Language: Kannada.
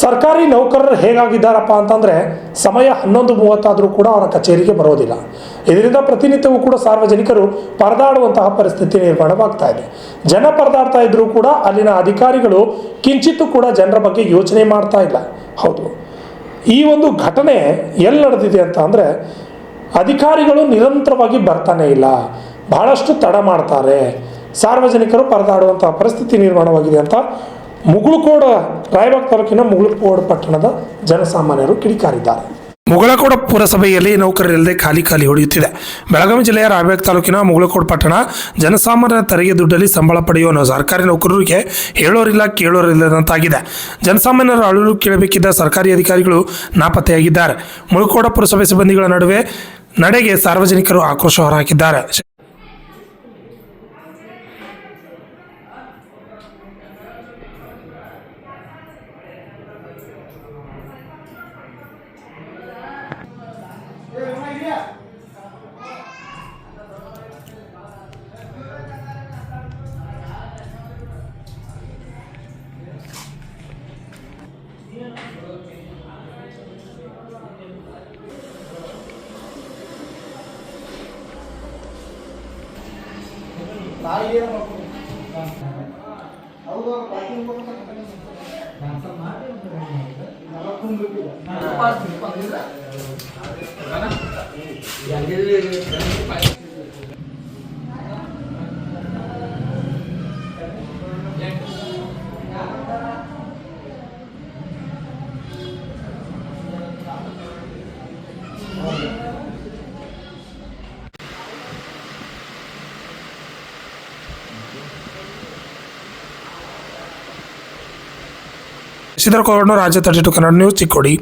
ಸರ್ಕಾರಿ ನೌಕರರು ಹೇಗಾಗಿದ್ದಾರಪ್ಪ ಅಂತಂದರೆ ಸಮಯ 11:30 ಕೂಡ ಅವರ ಕಚೇರಿಗೆ ಬರೋದಿಲ್ಲ. ಇದರಿಂದ ಪ್ರತಿನಿತ್ಯವೂ ಕೂಡ ಸಾರ್ವಜನಿಕರು ಪರದಾಡುವಂತಹ ಪರಿಸ್ಥಿತಿ ನಿರ್ಮಾಣವಾಗ್ತಾ ಇದೆ. ಜನ ಪರದಾಡ್ತಾ ಇದ್ರೂ ಕೂಡ ಅಲ್ಲಿನ ಅಧಿಕಾರಿಗಳು ಕಿಂಚಿತ್ತೂ ಕೂಡ ಜನರ ಬಗ್ಗೆ ಯೋಚನೆ ಮಾಡ್ತಾ ಇಲ್ಲ. ಹೌದು, ಈ ಒಂದು ಘಟನೆ ಎಲ್ಲಿ ನಡೆದಿದೆ ಅಂತ ಅಂದರೆ, ಅಧಿಕಾರಿಗಳು ನಿರಂತರವಾಗಿ ಬರ್ತಾನೆ ಇಲ್ಲ, ಬಹಳಷ್ಟು ತಡ ಮಾಡ್ತಾರೆ, ಸಾರ್ವಜನಿಕರು ಪರದಾಡುವಂತಹ ಪರಿಸ್ಥಿತಿ ನಿರ್ಮಾಣವಾಗಿದೆ ಅಂತ ಮುಗಳಕೋಡ, ರಾಯಬಾಗ ತಾಲೂಕಿನ ಮುಗಳಕೋಡ ಪಟ್ಟಣದ ಜನಸಾಮಾನ್ಯರು ಕಿಡಿಕಾರಿದ್ದಾರೆ. ಮುಗಳಕೋಡ ಪುರಸಭೆಯಲ್ಲಿ ನೌಕರರಿಲ್ಲದೆ ಖಾಲಿ ಹೊಡೆಯುತ್ತಿದೆ. ಬೆಳಗಾವಿ ಜಿಲ್ಲೆಯ ರಾಯಬಾಗ ತಾಲೂಕಿನ ಮುಗಳಕೋಡ ಪಟ್ಟಣ ಜನಸಾಮಾನ್ಯರ ತೆರಿಗೆ ದುಡ್ಡಲ್ಲಿ ಸಂಬಳ ಪಡೆಯುವ ಸರ್ಕಾರಿ ನೌಕರರಿಗೆ ಹೇಳೋರಿಲ್ಲ ಕೇಳೋರಿಲ್ಲದಂತಾಗಿದೆ. ಜನಸಾಮಾನ್ಯರ ಅಳಲು ಕೇಳಬೇಕಿದ್ದ ಸರ್ಕಾರಿ ಅಧಿಕಾರಿಗಳು ನಾಪತ್ತೆಯಾಗಿದ್ದಾರೆ. ಮುಗಳಕೋಡ ಪುರಸಭೆ ಸಿಬ್ಬಂದಿಗಳ ನಡೆಗೆ ಸಾರ್ವಜನಿಕರು ಆಕ್ರೋಶ ಹೊರಹಾಕಿದ್ದಾರೆ. ಶ್ರೀಧರ್ ಕೋರ್ನೂರ್, ರಾಜ್ಯ 32 ಕನ್ನಡ ನ್ಯೂಸ್, ಚಿಕ್ಕೋಡಿ.